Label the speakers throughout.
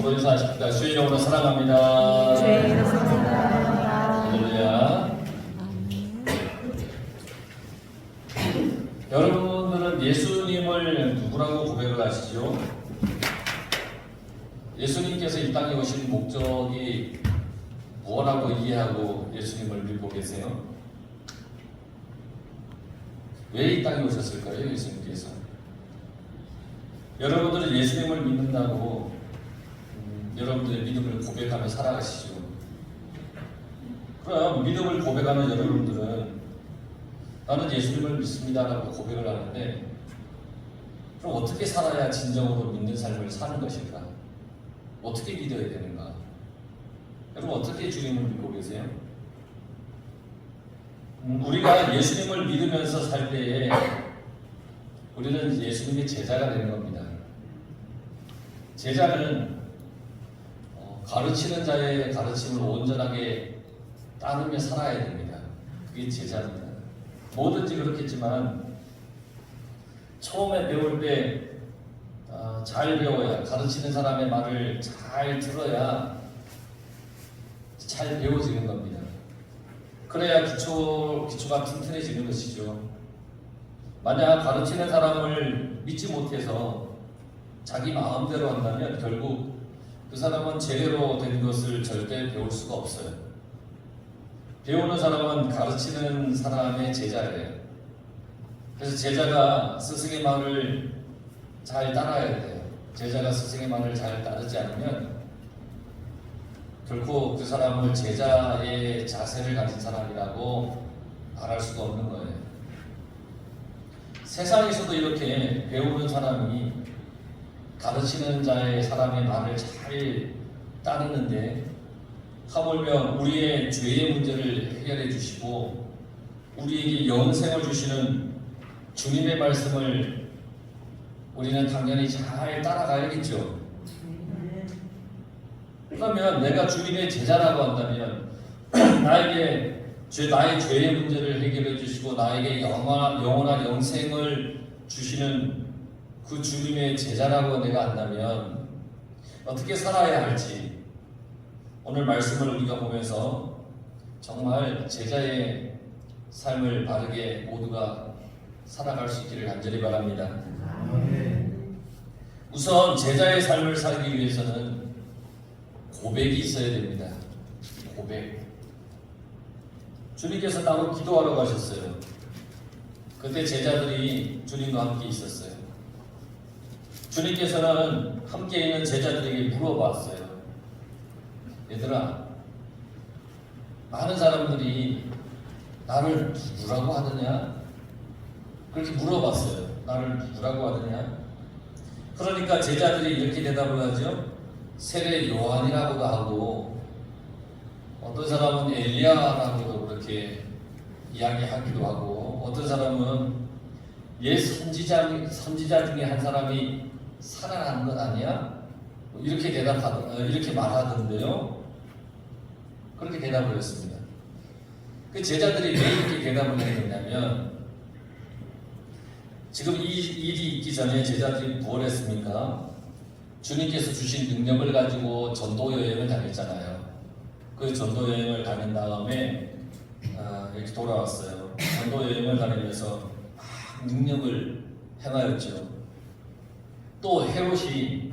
Speaker 1: 서로 인사하십시다. 주의 이름으로 사랑합니다.
Speaker 2: 주의 이름으로 사랑합니다.
Speaker 1: 할렐루야. 여러분들은 예수님을 누구라고 고백을 하시죠? 예수님께서 이 땅에 오신 목적이 뭐라고 이해하고 예수님을 믿고 계세요? 왜 이 땅에 오셨을까요? 예수님께서 여러분들은 예수님을 믿는다고 여러분들의 믿음을 고백하며 살아가시죠. 그럼 믿음을 고백하는 여러분들은 나는 예수님을 믿습니다라고 고백을 하는데, 그럼 어떻게 살아야 진정으로 믿는 삶을 사는 것일까? 어떻게 믿어야 되는가? 여러분 어떻게 주님을 믿고 계세요? 우리가 예수님을 믿으면서 살 때에 우리는 예수님의 제자가 되는 겁니다. 제자는 가르치는 자의 가르침을 온전하게 따르며 살아야 됩니다. 그게 제자입니다. 뭐든지 그렇겠지만 처음에 배울 때 잘 배워야, 가르치는 사람의 말을 잘 들어야 잘 배워지는 겁니다. 그래야 기초가 튼튼해지는 것이죠. 만약 가르치는 사람을 믿지 못해서 자기 마음대로 한다면 결국 그 사람은 제대로 된 것을 절대 배울 수가 없어요. 배우는 사람은 가르치는 사람의 제자예요. 그래서 제자가 스승의 말을 잘 따라야 돼요. 제자가 스승의 말을 잘 따르지 않으면 결코 그 사람을 제자의 자세를 가진 사람이라고 말할 수가 없는 거예요. 세상에서도 이렇게 배우는 사람이 가르치는 자의 사람의 말을 잘 따르는데, 하물며 우리의 죄의 문제를 해결해 주시고 우리에게 영생을 주시는 주님의 말씀을 우리는 당연히 잘 따라가야겠죠. 그러면 내가 주님의 제자라고 한다면 나의 죄의 문제를 해결해 주시고 나에게 영원한 영생을 주시는 그 주님의 제자라고 내가 한다면 어떻게 살아야 할지 오늘 말씀을 우리가 보면서 정말 제자의 삶을 바르게 모두가 살아갈 수 있기를 간절히 바랍니다. 우선 제자의 삶을 살기 위해서는 고백이 있어야 됩니다. 고백. 주님께서 따로 기도하러 가셨어요. 그때 제자들이 주님과 함께 있었어요. 주님께서는 함께 있는 제자들에게 물어봤어요. 얘들아, 많은 사람들이 나를 누구라고 하느냐? 그렇게 물어봤어요. 나를 누구라고 하느냐? 그러니까 제자들이 이렇게 대답을 하죠. 세례 요한이라고도 하고 어떤 사람은 엘리야라고도 그렇게 이야기하기도 하고 어떤 사람은 옛 선지자 중에 한 사람이 살아난 것 아니야? 이렇게 말하던데요. 그렇게 대답을 했습니다. 그 제자들이 왜 이렇게 대답을 했느냐면 지금 이 일이 있기 전에 제자들이 무엇을 했습니까? 주님께서 주신 능력을 가지고 전도 여행을 다녔잖아요. 그 전도 여행을 다닌 다음에 이렇게 돌아왔어요. 전도 여행을 다니면서 능력을 행하였죠. 또 헤롯이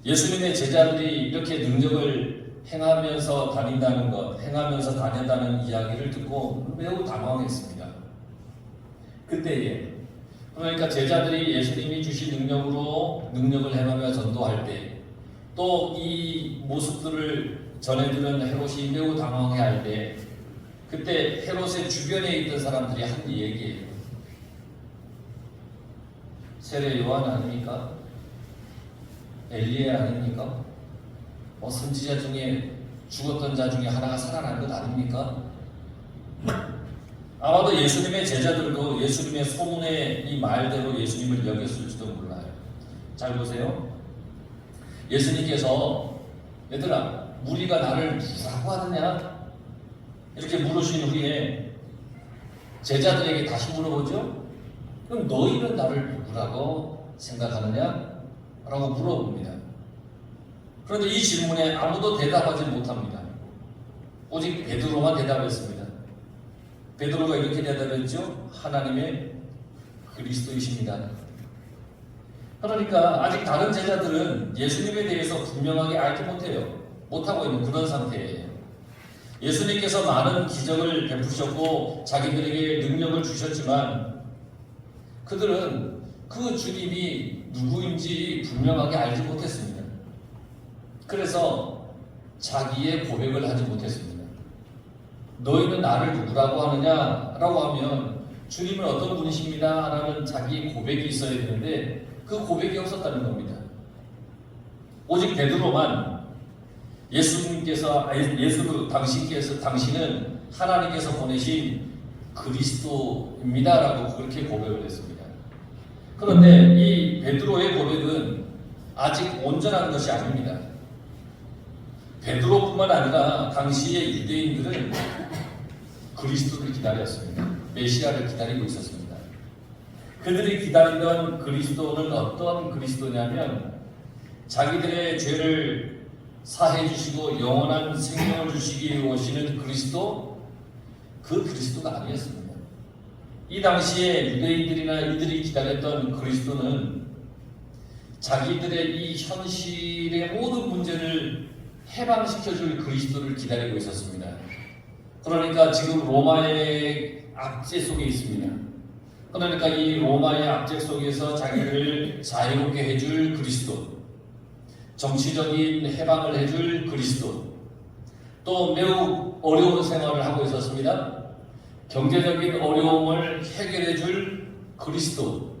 Speaker 1: 예수님의 제자들이 이렇게 능력을 행하면서 다닌다는 이야기를 듣고 매우 당황했습니다. 그때에 그러니까 제자들이 예수님이 주신 능력을 행하며 전도할 때 또 이 모습들을 전해들은 헤롯이 매우 당황해할 때 그때 헤롯의 주변에 있던 사람들이 한 얘기예요. 세례 요한 아닙니까? 엘리야 아닙니까? 선지자 중에 죽었던 자 중에 하나가 살아난 것 아닙니까? 아마도 예수님의 제자들도 예수님의 소문의 이 말대로 예수님을 여겼을지도 몰라요. 잘 보세요. 예수님께서 얘들아, 무리가 나를 누구라고 하느냐? 이렇게 물으신 후에 제자들에게 다시 물어보죠. 그럼 너희는 나를 누구라고 생각하느냐? 라고 물어봅니다. 그런데 이 질문에 아무도 대답하지 못합니다. 오직 베드로만 대답했습니다. 베드로가 이렇게 대답했죠. 하나님의 그리스도이십니다. 그러니까 아직 다른 제자들은 예수님에 대해서 분명하게 알지 못하고 있는 그런 상태예요. 예수님께서 많은 기적을 베푸셨고 자기들에게 능력을 주셨지만 그들은 그 주님이 누구인지 분명하게 알지 못했습니다. 그래서 자기의 고백을 하지 못했습니다. 너희는 나를 누구라고 하느냐라고 하면 주님은 어떤 분이십니다 라는 자기 고백이 있어야 되는데 그 고백이 없었다는 겁니다. 오직 베드로만 당신은 하나님께서 보내신 그리스도입니다라고 그렇게 고백을 했습니다. 그런데 이 베드로의 고백은 아직 온전한 것이 아닙니다. 베드로뿐만 아니라 당시의 유대인들은 그리스도를 기다렸습니다. 메시아를 기다리고 있었습니다. 그들이 기다리던 그리스도는 어떤 그리스도냐면 자기들의 죄를 사해 주시고 영원한 생명을 주시기 위해 오시는 그리스도, 그 그리스도가 아니었습니다. 이 당시에 유대인들이나 이들이 기다렸던 그리스도는 자기들의 이 현실의 모든 문제를 해방시켜줄 그리스도를 기다리고 있었습니다. 그러니까 지금 로마의 압제 속에 있습니다. 그러니까 이 로마의 압제 속에서 자기를 자유롭게 해줄 그리스도, 정치적인 해방을 해줄 그리스도, 또 매우 어려운 생활을 하고 있었습니다. 경제적인 어려움을 해결해줄 그리스도,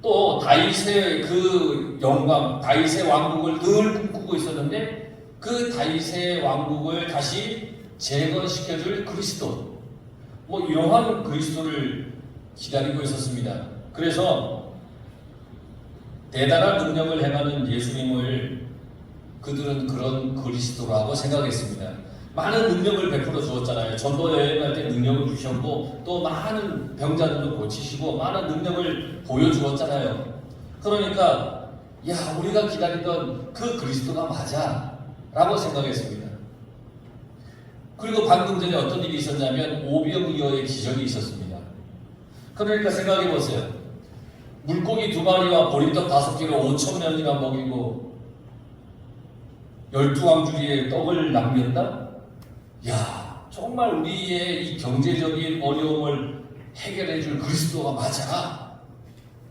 Speaker 1: 또 다윗의 그 영광, 다윗의 왕국을 늘 꿈꾸고 있었는데 그 다윗의 왕국을 다시 재건시켜줄 그리스도, 뭐 이러한 그리스도를 기다리고 있었습니다. 그래서 대단한 능력을 행하는 예수님을 그들은 그런 그리스도라고 생각했습니다. 많은 능력을 베풀어 주었잖아요. 전도 여행할 때 능력을 주셨고 또 많은 병자들도 고치시고 많은 능력을 보여주었잖아요. 그러니까 야, 우리가 기다리던 그 그리스도가 맞아 라고 생각했습니다. 그리고 방금 전에 어떤 일이 있었냐면 오병이어의 기적이 있었습니다. 그러니까 생각해 보세요. 물고기 2마리와 보리떡 5개로 5,000명이나 먹이고 12왕주리에 떡을 남겼다? 야, 정말 우리의 이 경제적인 어려움을 해결해 줄 그리스도가 맞아.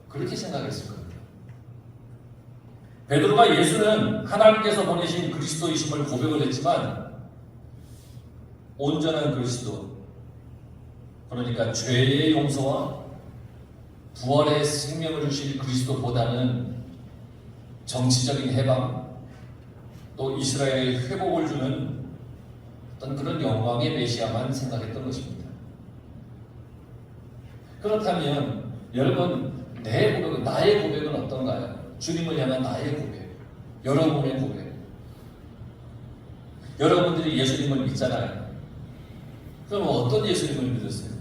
Speaker 1: 그렇게 생각했을 겁니다. 베드로가 예수는 하나님께서 보내신 그리스도이심을 고백을 했지만 온전한 그리스도, 그러니까 죄의 용서와 부활의 생명을 주실 그리스도보다는 정치적인 해방, 또 이스라엘 회복을 주는 어떤 그런 영광의 메시아만 생각했던 것입니다. 그렇다면 여러분, 나의 고백은 어떤가요? 주님을 향한 나의 고백, 여러분의 고백. 여러분들이 예수님을 믿잖아요. 그럼 어떤 예수님을 믿으세요?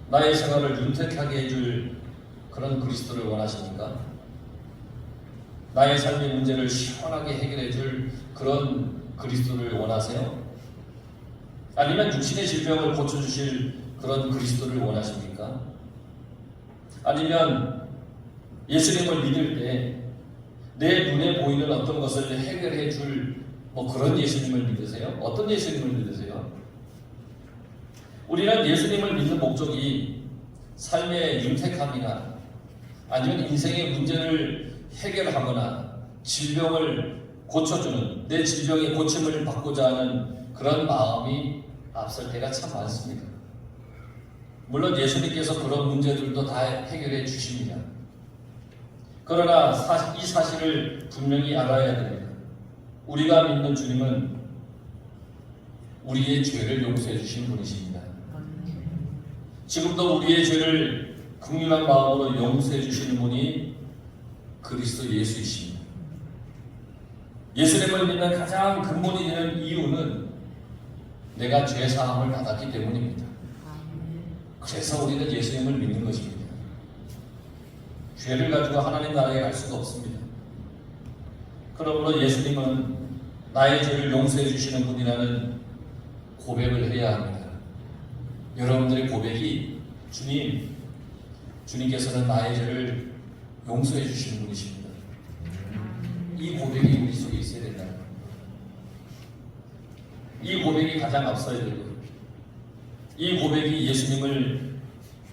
Speaker 1: 나의 생활을 윤택하게 해줄 그런 그리스도를 원하십니까? 나의 삶의 문제를 시원하게 해결해줄 그런 그리스도를 원하세요? 아니면 육신의 질병을 고쳐주실 그런 그리스도를 원하십니까? 아니면 예수님을 믿을 때 내 눈에 보이는 어떤 것을 해결해줄 그런 예수님을 믿으세요? 어떤 예수님을 믿으세요? 우리는 예수님을 믿는 목적이 삶의 윤택함이나 아니면 인생의 문제를 해결하거나 질병을 고쳐주는, 내 질병의 고침을 받고자 하는 그런 마음이 앞설 때가 참 많습니다. 물론 예수님께서 그런 문제들도 다 해결해 주십니다. 그러나 이 사실을 분명히 알아야 됩니다. 우리가 믿는 주님은 우리의 죄를 용서해 주신 분이십니다. 지금도 우리의 죄를 긍휼한 마음으로 용서해 주시는 분이 그리스도 예수이십니다. 예수님을 믿는 가장 근본이 되는 이유는 내가 죄 사함을 받았기 때문입니다. 그래서 우리는 예수님을 믿는 것입니다. 죄를 가지고 하나님 나라에 갈 수가 없습니다. 그러므로 예수님은 나의 죄를 용서해 주시는 분이라는 고백을 해야 합니다. 여러분들의 고백이 주님께서는 나의 죄를 용서해 주시는 분이십니다. 이 고백이 우리 속에 있어야 된다. 이 고백이 가장 앞서야 되고, 이 고백이 예수님을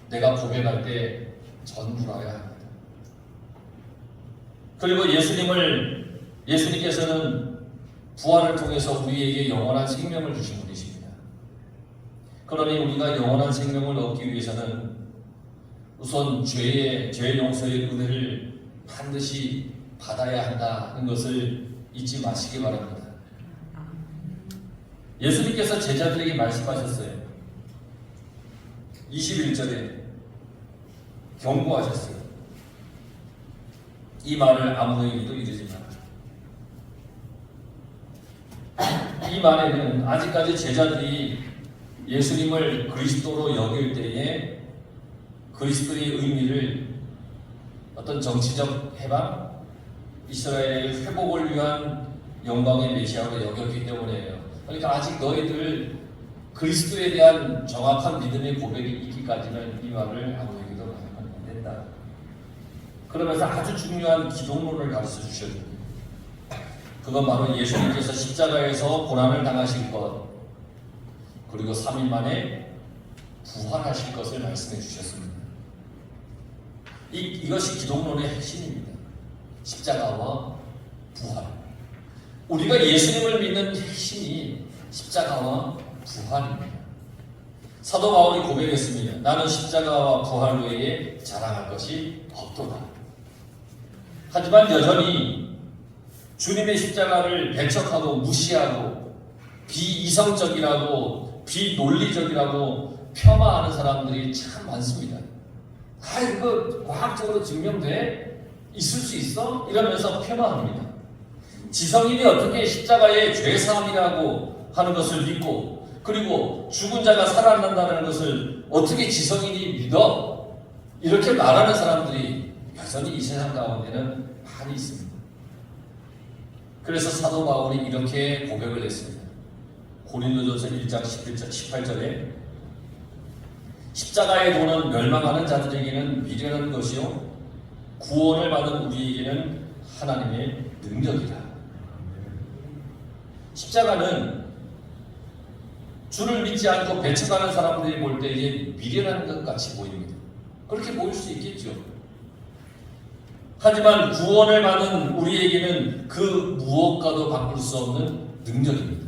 Speaker 1: 내가 고백할 때 전부라야 합니다. 그리고 예수님께서는 부활을 통해서 우리에게 영원한 생명을 주신 분이십니다. 그러니 우리가 영원한 생명을 얻기 위해서는 우선 죄 용서의 은혜를 반드시 받아야 한다는 것을 잊지 마시기 바랍니다. 예수님께서 제자들에게 말씀하셨어요. 21절에 경고하셨어요. 이 말을 아무에게도 이르지 마라. 이 말에는 아직까지 제자들이 예수님을 그리스도로 여길 때에 그리스도의 의미를 어떤 정치적 해방, 이스라엘의 회복을 위한 영광의 메시아로 여겼기 때문이에요. 그러니까 아직 너희들 그리스도에 대한 정확한 믿음의 고백이 있기까지는 이 말을 아무에게도 하면 안 된다. 그러면서 아주 중요한 기독론을 가르쳐 주셨습니다. 그건 바로 예수님께서 십자가에서 고난을 당하실 것, 그리고 3일 만에 부활하실 것을 말씀해 주셨습니다. 이것이 기독론의 핵심입니다. 십자가와 부활. 우리가 예수님을 믿는 핵심이 십자가와 부활입니다. 사도 바울이 고백했습니다. 나는 십자가와 부활 외에 자랑할 것이 없도다. 하지만 여전히 주님의 십자가를 배척하고 무시하고 비이성적이라고 비논리적이라고 폄하하는 사람들이 참 많습니다. 이거 과학적으로 증명돼? 있을 수 있어? 이러면서 폄하합니다. 지성인이 어떻게 십자가의 죄사함이라고 하는 것을 믿고, 그리고 죽은 자가 살아난다는 것을 어떻게 지성인이 믿어? 이렇게 말하는 사람들이 여전히 이 세상 가운데는 많이 있습니다. 그래서 사도 바울이 이렇게 고백을 했습니다. 고린도전서 1장 11절 18절에 십자가의 도는 멸망하는 자들에게는 미련한 것이요 구원을 받은 우리에게는 하나님의 능력이다. 십자가는 주를 믿지 않고 배척하는 사람들이 볼 때에 미련한 것 같이 보입니다. 그렇게 보일 수 있겠죠. 하지만 구원을 받은 우리에게는 그 무엇과도 바꿀 수 없는 능력입니다.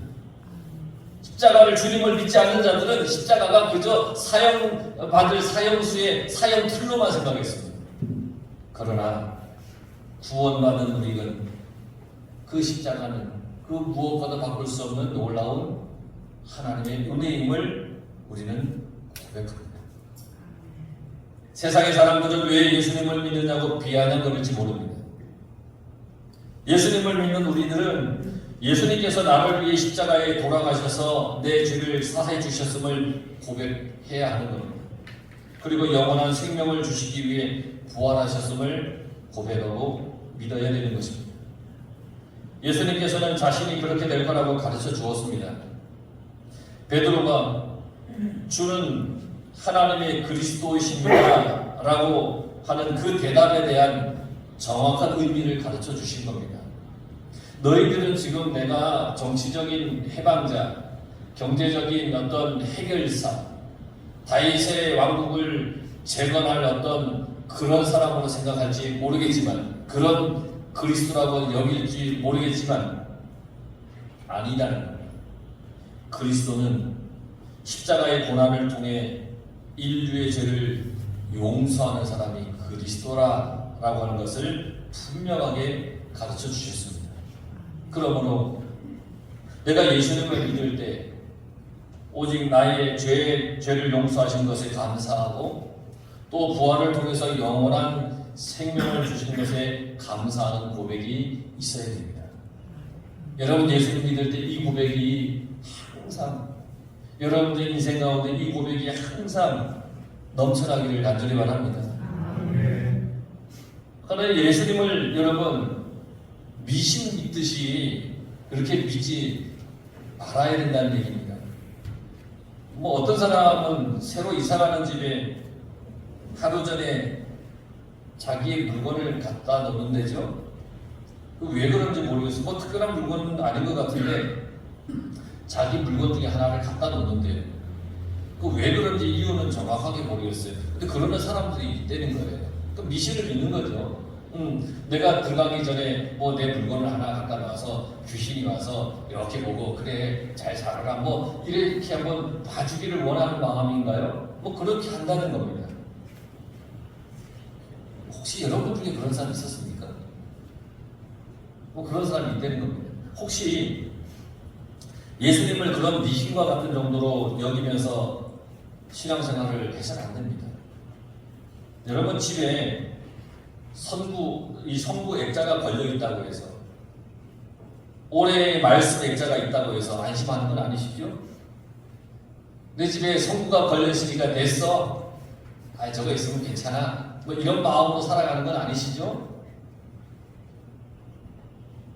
Speaker 1: 십자가를 주님을 믿지 않는 자들은 십자가가 그저 사형받을 사형수의 사형틀로만 생각했습니다. 그러나 구원받은 우리는 그 십자가는 그 무엇과도 바꿀 수 없는 놀라운 하나님의 은혜임을 우리는 고백합니다. 세상의 사람들은 왜 예수님을 믿느냐고 비아냥거릴지 모릅니다. 예수님을 믿는 우리들은 예수님께서 나를 위해 십자가에 돌아가셔서 내 죄를 사해 주셨음을 고백해야 하는 겁니다. 그리고 영원한 생명을 주시기 위해 부활하셨음을 고백하고 믿어야 되는 것입니다. 예수님께서는 자신이 그렇게 될 거라고 가르쳐 주었습니다. 베드로가 주는 하나님의 그리스도이십니다 라고 하는 그 대답에 대한 정확한 의미를 가르쳐 주신 겁니다. 너희들은 지금 내가 정치적인 해방자, 경제적인 어떤 해결사, 다윗의 왕국을 재건할 어떤 그런 사람으로 생각할지 모르겠지만, 그런 그리스도라고 여길지 모르겠지만 아니다는 겁니다. 그리스도는 십자가의 고난을 통해 인류의 죄를 용서하는 사람이 그리스도라고 하는 것을 분명하게 가르쳐 주셨습니다. 그러므로 내가 예수님을 믿을 때 오직 나의 죄를 용서하신 것에 감사하고 또 부활을 통해서 영원한 생명을 주신 것에 감사하는 고백이 있어야 됩니다. 여러분 예수님 믿을 때 이 고백이 항상 여러분들 인생 가운데 이 고백이 항상 넘쳐나기를 간절히 바랍니다. 그러나 예수님을 여러분 미신 믿듯이 그렇게 믿지 말아야 된다는 얘기입니다. 뭐 어떤 사람은 새로 이사가는 집에 하루 전에 자기의 물건을 갖다 놓는데죠. 왜 그런지 모르겠어요. 뭐 특별한 물건은 아닌 것 같은데 자기 물건 중에 하나를 갖다 놓는데요. 그 왜 그런지 이유는 정확하게 모르겠어요. 근데 그러는 사람들이 있다는 거예요. 그 미신을 믿는 거죠. 내가 들어가기 전에 뭐 내 물건을 하나 갖다 놔서 귀신이 와서 이렇게 보고 그래 잘 살아라 뭐 이렇게 한번 봐주기를 원하는 마음인가요? 뭐 그렇게 한다는 겁니다. 혹시 여러분 중에 그런 사람 있었습니까? 뭐 그런 사람이 있다는 겁니다. 혹시 예수님을 그런 미신과 같은 정도로 여기면서 신앙생활을 해서는 안 됩니다. 여러분 집에 이 성부 액자가 걸려 있다고 해서 올해 말씀 액자가 있다고 해서 안심하는 건 아니시죠? 내 집에 성부가 걸려 있으니까 됐어. 아 저거 있으면 괜찮아. 뭐 이런 마음으로 살아가는 건 아니시죠?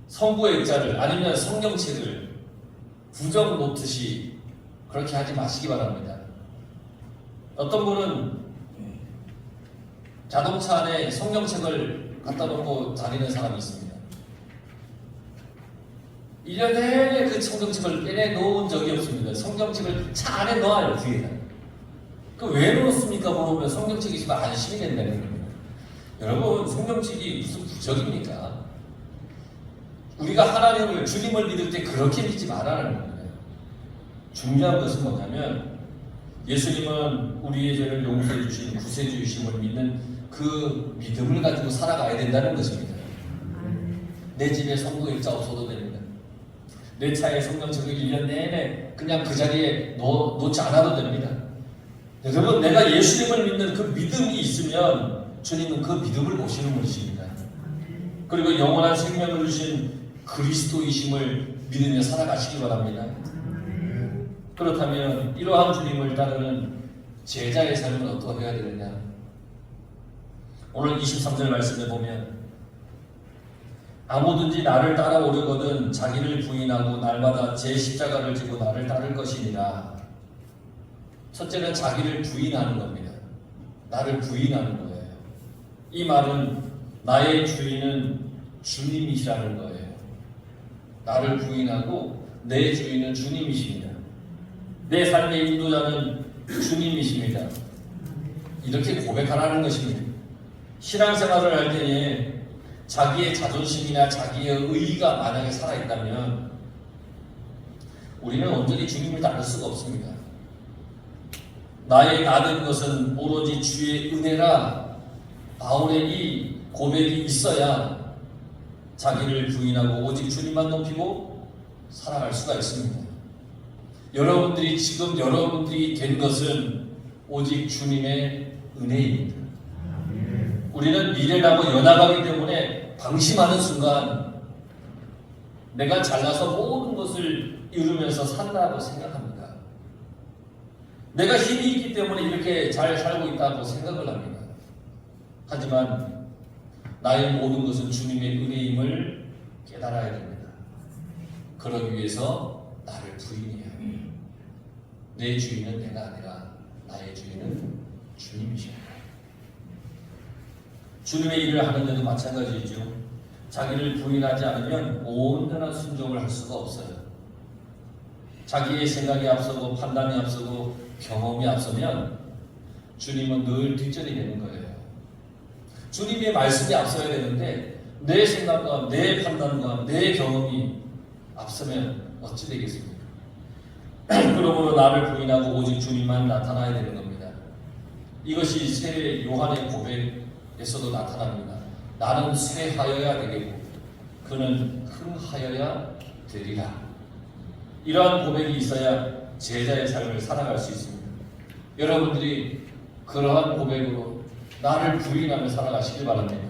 Speaker 1: 성부 액자를 아니면 성경책을 부정 놓듯이 그렇게 하지 마시기 바랍니다. 어떤 분은 자동차 안에 성경책을 갖다 놓고 다니는 사람이 있습니다. 1년 내내 그 성경책을 빼내 놓은 적이 없습니다. 성경책을 차 안에 넣어요, 뒤에다. 그 왜 넣었습니까? 물어보면 성경책이 있으면 안심이 된다는 겁니다. 여러분, 성경책이 무슨 부적입니까? 우리가 하나님을, 주님을 믿을 때 그렇게 믿지 말라는 겁니다. 중요한 것은 뭐냐면 예수님은 우리의 죄를 용서해 주신 구세주이심을 믿는 그 믿음을 가지고 살아가야 된다는 것입니다. 내 집에 성부 액자 없어도 됩니다. 내 차에 성경책을 1년 내내 그냥 그 자리에 놓지 않아도 됩니다. 여러분, 내가 예수님을 믿는 그 믿음이 있으면 주님은 그 믿음을 보시는 분이십니다. 그리고 영원한 생명을 주신 그리스도이심을 믿으며 살아가시기 바랍니다. 그렇다면 이러한 주님을 따르는 제자의 삶은 어떻게 해야 되느냐? 오늘 23절 말씀에 보면 아무든지 나를 따라오려거든 자기를 부인하고 날마다 제 십자가를 지고 나를 따를 것이니라. 첫째는 자기를 부인하는 겁니다. 나를 부인하는 거예요. 이 말은 나의 주인은 주님이시라는 거예요. 나를 부인하고 내 주인은 주님이십니다. 내 삶의 인도자는 주님이십니다. 이렇게 고백하라는 것입니다. 신앙생활을 할 때에 자기의 자존심이나 자기의 의의가 만약에 살아있다면 우리는 온전히 주님을 따를 수가 없습니다. 나의 나된 것은 오로지 주의 은혜라. 바울의 이 고백이 있어야 자기를 부인하고 오직 주님만 높이고 살아갈 수가 있습니다. 여러분들이 된 것은 오직 주님의 은혜입니다. 우리는 미래라고 연합하기 때문에 방심하는 순간 내가 잘나서 모든 것을 이루면서 산다고 생각합니다. 내가 힘이 있기 때문에 이렇게 잘 살고 있다고 생각을 합니다. 하지만 나의 모든 것은 주님의 은혜임을 깨달아야 됩니다. 그러기 위해서 나를 부인해야 합니다. 내 주인은 내가 아니라 나의 주인은 주님이십니다. 주님의 일을 하는데도 마찬가지이죠. 자기를 부인하지 않으면 온전한 순종을 할 수가 없어요. 자기의 생각이 앞서고 판단이 앞서고 경험이 앞서면 주님은 늘 뒷전이 되는 거예요. 주님의 말씀이 앞서야 되는데 내 생각과 내 판단과 내 경험이 앞서면 어찌 되겠습니까? 그러므로 나를 부인하고 오직 주님만 나타나야 되는 겁니다. 이것이 새 요한의 고백에서도 나타납니다. 나는 쇠하여야 되겠고 그는 흥하여야 되리라. 이러한 고백이 있어야 제자의 삶을 살아갈 수 있습니다. 여러분들이 그러한 고백으로 나를 부인하며 살아가시길 바랍니다.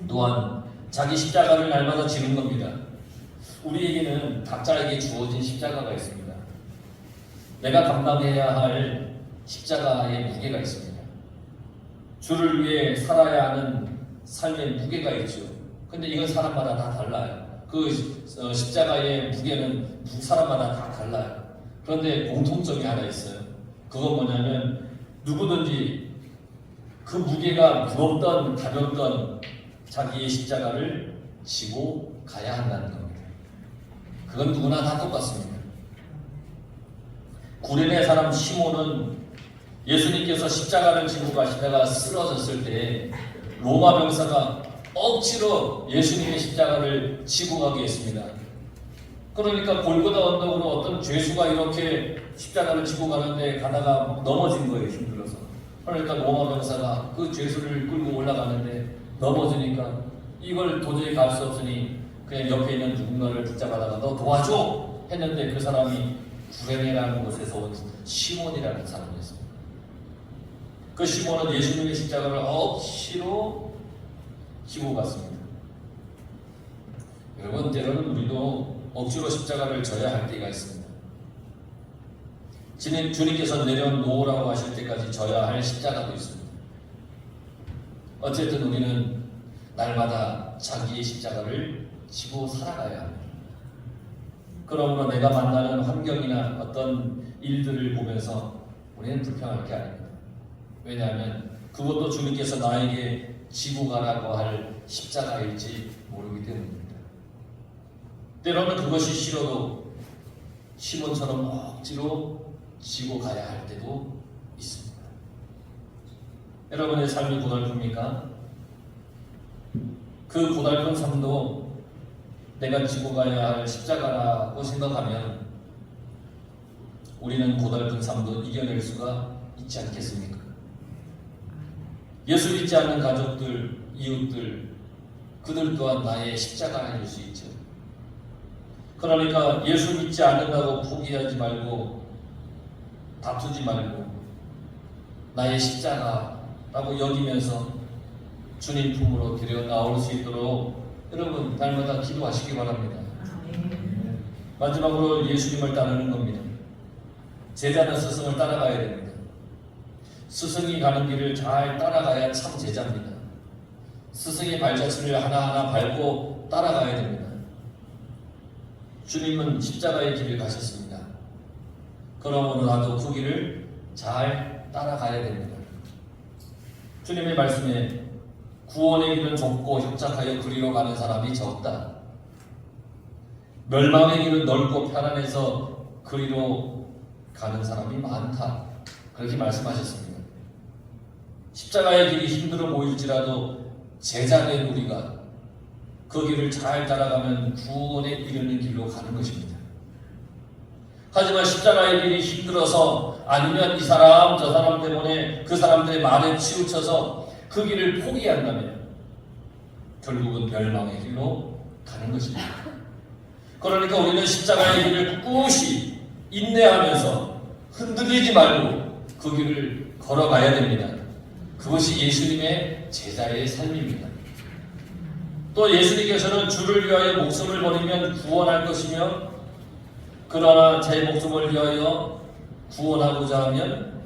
Speaker 1: 또한 자기 십자가를 날마다 지는 겁니다. 우리에게는 각자에게 주어진 십자가가 있습니다. 내가 감당해야 할 십자가의 무게가 있습니다. 주를 위해 살아야 하는 삶의 무게가 있죠. 근데 이건 사람마다 다 달라요. 그 십자가의 무게는 사람마다 다 달라요. 그런데 공통점이 하나 있어요. 그건 뭐냐면 누구든지 그 무게가 무겁던 가볍던 자기의 십자가를 지고 가야 한다는 겁니다. 그건 누구나 다 똑같습니다. 구레네 사람 시몬은 예수님께서 십자가를 지고 가시다가 쓰러졌을 때 로마 병사가 억지로 예수님의 십자가를 지고 가게 했습니다. 그러니까 골고다 언덕으로 어떤 죄수가 이렇게 십자가를 지고 가는데 가다가 넘어진 거예요. 힘들어서. 그러니까 로마 병사가 그 죄수를 끌고 올라가는데 넘어지니까 이걸 도저히 갈 수 없으니 그냥 옆에 있는 누군가를 붙잡아다가 너 도와줘 했는데 그 사람이 구레네라는 곳에서 온 시몬이라는 사람이었습니다. 그 시몬은 예수님의 십자가를 억지로 지고 갔습니다. 여러분, 때로는 우리도 억지로 십자가를 져야 할 때가 있습니다. 주님께서 내려놓으라고 하실 때까지 져야 할 십자가도 있습니다. 어쨌든 우리는 날마다 자기의 십자가를 지고 살아가야 합니다. 그러므로 내가 만나는 환경이나 어떤 일들을 보면서 우리는 불평할 게 아닙니다. 왜냐하면 그것도 주님께서 나에게 지고 가라고 할 십자가일지 모르기 때문입니다. 때로는 그것이 싫어도 시몬처럼 억지로 지고 가야 할 때도 있습니다. 여러분의 삶이 고달픕니까? 그 고달픈 삶도 내가 지고 가야 할 십자가라고 생각하면 우리는 고달픈 삶도 이겨낼 수가 있지 않겠습니까? 예수 믿지 않는 가족들, 이웃들, 그들 또한 나의 십자가일 수 있죠. 그러니까 예수 믿지 않는다고 포기하지 말고 다투지 말고 나의 십자가라고 여기면서 주님 품으로 들여 나올 수 있도록 여러분 날마다 기도하시기 바랍니다. 마지막으로 예수님을 따르는 겁니다. 제자는 스승을 따라가야 됩니다. 스승이 가는 길을 잘 따라가야 참 제자입니다. 스승의 발자취를 하나하나 밟고 따라가야 됩니다. 주님은 십자가의 길을 가셨습니다. 그러므로 나도 그 길을 잘 따라가야 됩니다. 주님의 말씀에 구원의 길은 좁고 협착하여 그리로 가는 사람이 적다. 멸망의 길은 넓고 편안해서 그리로 가는 사람이 많다. 그렇게 말씀하셨습니다. 십자가의 길이 힘들어 보일지라도 제자된 우리가 그 길을 잘 따라가면 구원에 이르는 길로 가는 것입니다. 하지만 십자가의 길이 힘들어서 아니면 이 사람 저 사람 때문에 그 사람들의 말에 치우쳐서 그 길을 포기한다면 결국은 멸망의 길로 가는 것입니다. 그러니까 우리는 십자가의 길을 꿋꿋이 인내하면서 흔들리지 말고 그 길을 걸어가야 됩니다. 그것이 예수님의 제자의 삶입니다. 또 예수님께서는 주를 위하여 목숨을 버리면 구원할 것이며 그러나 제 목숨을 위하여 구원하고자 하면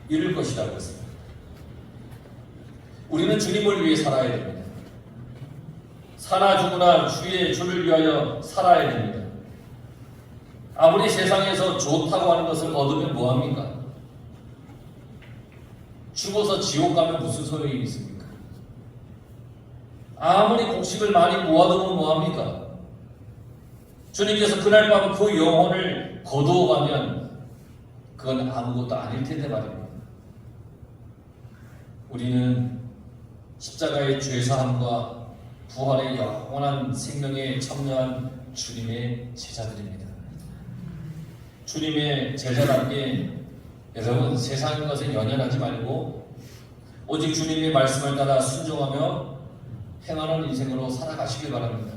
Speaker 1: 잃을 것이라고 했습니다. 우리는 주님을 위해 살아야 됩니다. 사나 죽으나 주를 위하여 살아야 됩니다. 아무리 세상에서 좋다고 하는 것을 얻으면 뭐합니까? 죽어서 지옥 가면 무슨 소용이 있습니까? 아무리 곡식을 많이 모아두면 뭐합니까? 주님께서 그날 밤 그 영혼을 거두어가면 그건 아무것도 아닐 텐데 말입니다. 우리는 십자가의 죄사함과 부활의 영원한 생명에 참여한 주님의 제자들입니다. 주님의 제자답게 여러분 세상의 것에 연연하지 말고 오직 주님의 말씀을 따라 순종하며 행하는 인생으로 살아가시길 바랍니다.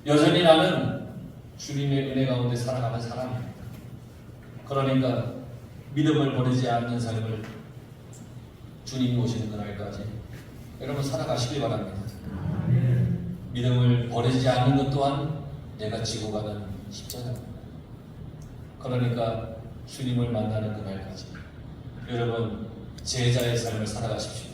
Speaker 1: 여전히 나는 주님의 은혜 가운데 살아가는 사람입니다. 그러니까 믿음을 버리지 않는 삶을 주님이 오시는 그날까지 여러분 살아가시길 바랍니다. 믿음을 버리지 않는 것 또한 내가 지고 가는 십자가입니다. 그러니까 주님을 만나는 그날까지 여러분 제자의 삶을 살아가십시오.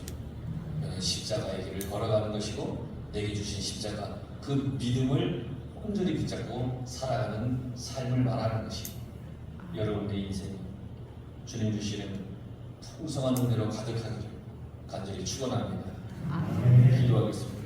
Speaker 1: 십자가의 길을 걸어가는 것이고 내게 주신 십자가 그 믿음을 온전히 붙잡고 살아가는 삶을 말하는 것이고 여러분의 인생이 주님 주시는 풍성한 은혜로 가득하기를 간절히 축원합니다. 기도하겠습니다.